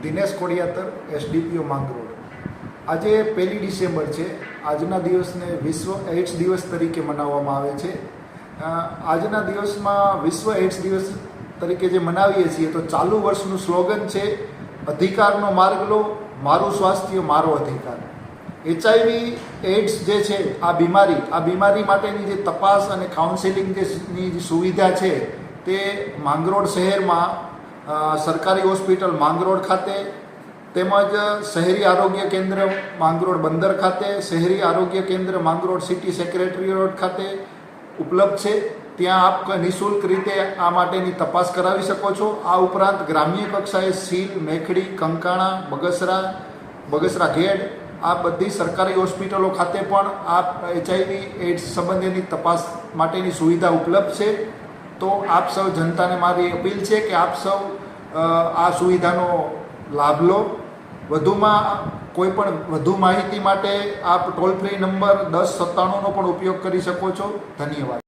Dinesh Kodiyatar, SDPO Mangrol. આજે 1 December છે. આજના દિવસને વિશ્વ એઇડ્સ દિવસ તરીકે મનાવવામાં આવે છે. આજના દિવસમાં વિશ્વ એઇડ્સ દિવસ તરીકે જે મનાવીએ છીએ તો ચાલુ વર્ષનું સ્લોગન છે અધિકારનો માર્ગ લો, મારું સ્વાસ્થ્ય મારો અધિકાર. HIV એઇડ્સ જે છે આ બીમારી માટેની જે તપાસ અને કાઉન્સેલિંગની જે સુવિધા છે તે માંગરોળ શહેરમાં સરકારી હોસ્પિટલ માંગરોળ ખાતે તેમજ શહેરી આરોગ્ય કેન્દ્ર માંગરોળ બંદર ખાતે, શહેરી આરોગ્ય કેન્દ્ર માંગરોળ સિટી સેક્રેટરીએટ ખાતે ઉપલબ્ધ છે. ત્યાં આપ નિઃશુલ્ક રીતે આ માટેની તપાસ કરાવી શકો છો. આ ઉપરાંત ગ્રામ્ય કક્ષાએ સીલ, મેખડી, કંકાણા, બગસરા ગેડ આ બધી સરકારી હોસ્પિટલો ખાતે પણ આ HIV એઇડ્સ સંબંધીની તપાસ માટેની સુવિધા ઉપલબ્ધ છે. તો આપ સૌ જનતાને મારી અપીલ છે કે આપ સૌ આ સુવિધાનો લાભ લો. વધુમાં કોઈ પણ વધુ માહિતી માટે આપ ટોલ ફ્રી નંબર 1097નો પણ ઉપયોગ કરી શકો છો. ધન્યવાદ.